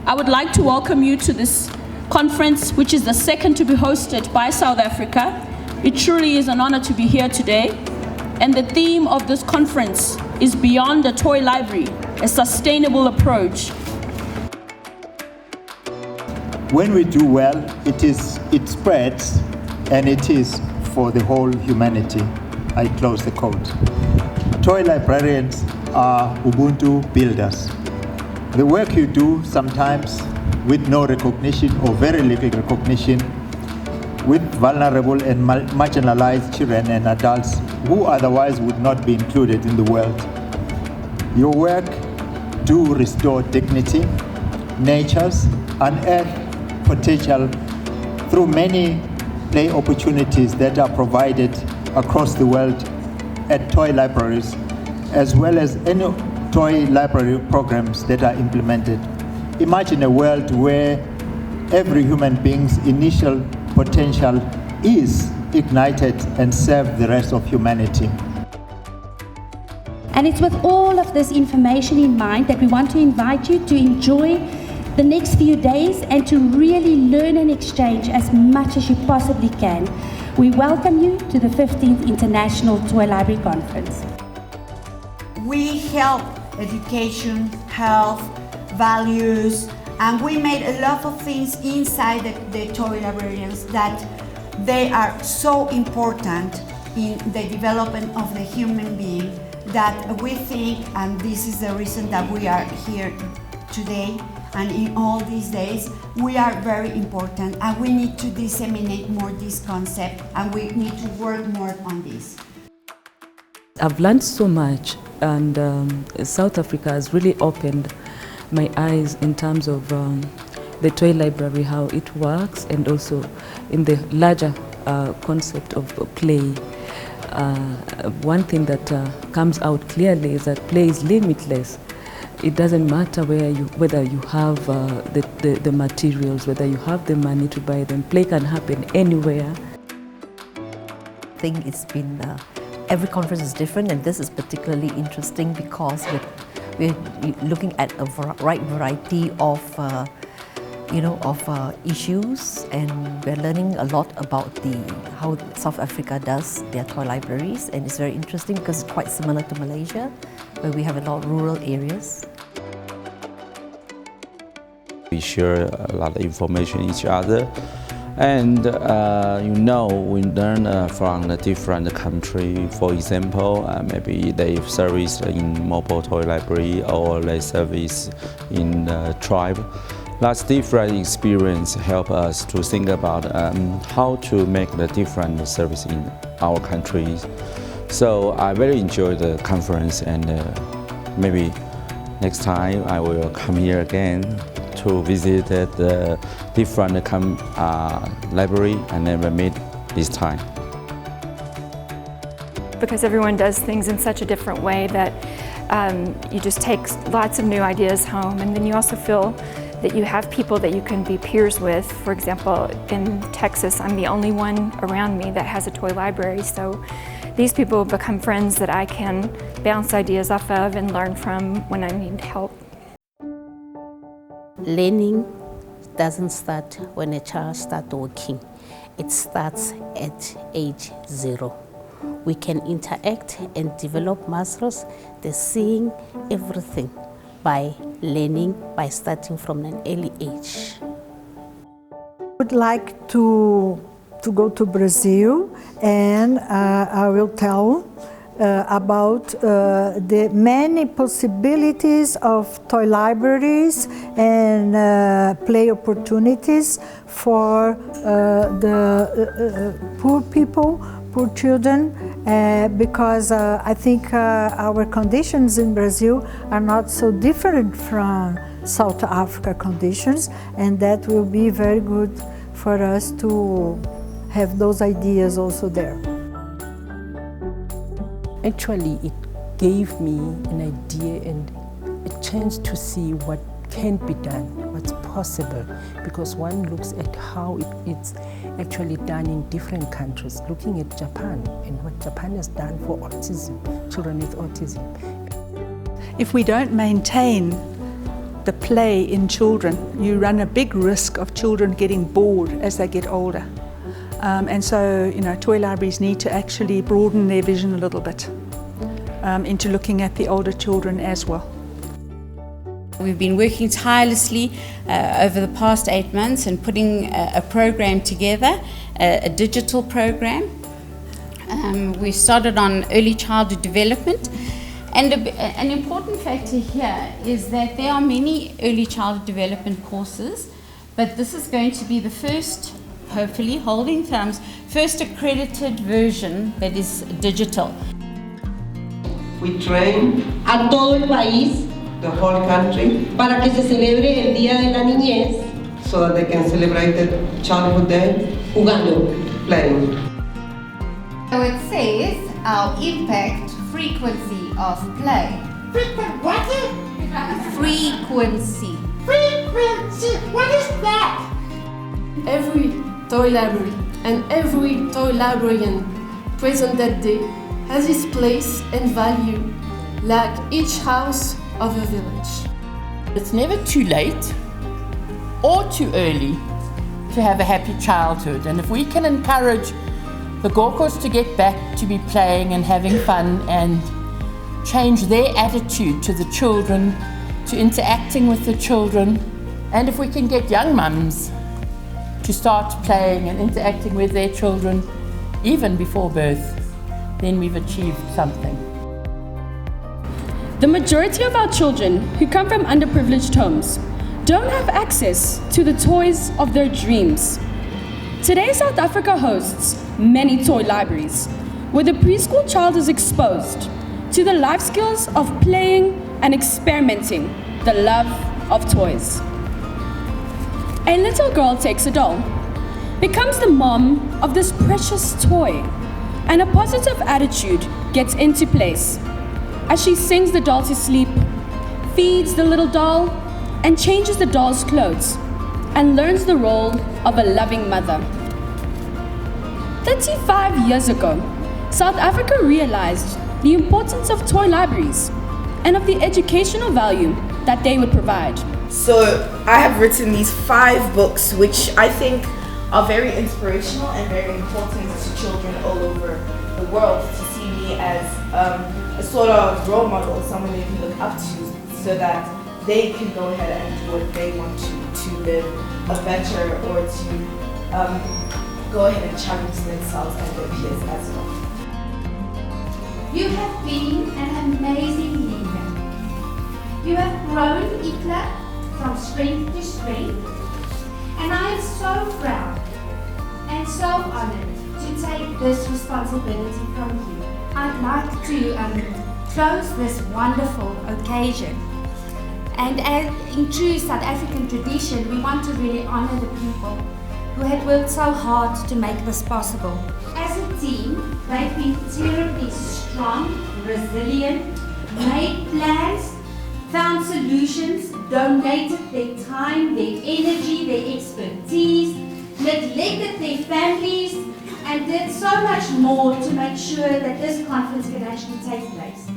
I would like to welcome you to this conference, which is the second to be hosted by South Africa. It truly is an honor to be here today. And the theme of this conference is Beyond a Toy Library, a sustainable approach. When we do well, it spreads, and it is for the whole humanity. I close the quote. Toy librarians are Ubuntu builders. The work you do sometimes with no recognition or very little recognition with vulnerable and marginalized children and adults who otherwise would not be included in the world. Your work do restore dignity, nature's unearthed potential through many play opportunities that are provided across the world at toy libraries, as well as any toy library programs that are implemented. Imagine a world where every human being's initial potential is ignited and serve the rest of humanity. And it's with all of this information in mind that we want to invite you to enjoy the next few days and to really learn and exchange as much as you possibly can. We welcome you to the 15th International Toy Library Conference. We help education, health, values, and we made a lot of things inside the toy librarians that they are so important in the development of the human being that we think, and this is the reason that we are here today and in all these days, we are very important and we need to disseminate more this concept and we need to work more on this. I've learned so much, and South Africa has really opened my eyes in terms of the toy library, how it works, and also in the larger concept of play. One thing that comes out clearly is that play is limitless. It doesn't matter whether you have the materials, whether you have the money to buy them. Play can happen anywhere. I think it's been, every conference is different, and this is particularly interesting because we're looking at a wide variety of issues, and we're learning a lot about how South Africa does their toy libraries, and it's very interesting because it's quite similar to Malaysia, where we have a lot of rural areas. We share a lot of information each other, and we learn from the different country. For example, maybe they service in mobile toy library or they service in tribe. That's different experience help us to think about how to make the different service in our countries. So I very enjoy the conference, and maybe next time I will come here again to visit the different library and never meet this time. Because everyone does things in such a different way that you just take lots of new ideas home, and then you also feel that you have people that you can be peers with. For example, in Texas, I'm the only one around me that has a toy library, so these people become friends that I can bounce ideas off of and learn from when I need help. Learning doesn't start when a child starts walking. It starts at age 0. We can interact and develop muscles, the seeing everything by learning, by starting from an early age. I would like to go to Brazil, and I will tell about the many possibilities of toy libraries and play opportunities for the poor people, poor children, because I think our conditions in Brazil are not so different from South Africa conditions, and that will be very good for us to have those ideas also there. Actually, it gave me an idea and a chance to see what can be done, what's possible, because one looks at how it's actually done in different countries, looking at Japan and what Japan has done for autism, children with autism. If we don't maintain the play in children. You run a big risk of children getting bored as they get older. And so, toy libraries need to actually broaden their vision a little bit into looking at the older children as well. We've been working tirelessly over the past 8 months and putting a program together, a digital program. We started on early childhood development, and an important factor here is that there are many early childhood development courses, but this is going to be the first, hopefully, holding thumbs, first accredited version that is digital. We train a todo el país the whole country para que se celebre el Día de la Niñez so that they can celebrate the Childhood Day jugando. Playing. So it says our impact frequency of play. What? Frequency. Frequency. What is that? Every toy library and every toy librarian present that day has its place and value, like each house of a village. It's never too late or too early to have a happy childhood, and if we can encourage the Gorkos to get back to be playing and having fun and change their attitude to the children, to interacting with the children, and if we can get young mums to start playing and interacting with their children even before birth, then we've achieved something. The majority of our children who come from underprivileged homes don't have access to the toys of their dreams. Today, South Africa hosts many toy libraries, where the preschool child is exposed to the life skills of playing and experimenting, the love of toys. A little girl takes a doll, becomes the mom of this precious toy, and a positive attitude gets into place as she sings the doll to sleep, feeds the little doll, and changes the doll's clothes, and learns the role of a loving mother. 35 years ago, South Africa realized the importance of toy libraries and of the educational value that they would provide. So I have written these 5 books, which I think are very inspirational and very important to children all over the world, to see me as a sort of role model, someone they can look up to, so that they can go ahead and do what they want to live a better, or to go ahead and challenge themselves and their peers as well. You have been an amazing leader. You have grown ITLA from strength to strength, and I am so proud and so honored to take this responsibility from you. I'd like to close this wonderful occasion. And as in true South African tradition, we want to really honor the people who had worked so hard to make this possible. As a team, they've been terribly strong, resilient, made plans, found solutions, donated their time, their energy, their expertise, neglected their families, and did so much more to make sure that this conference could actually take place.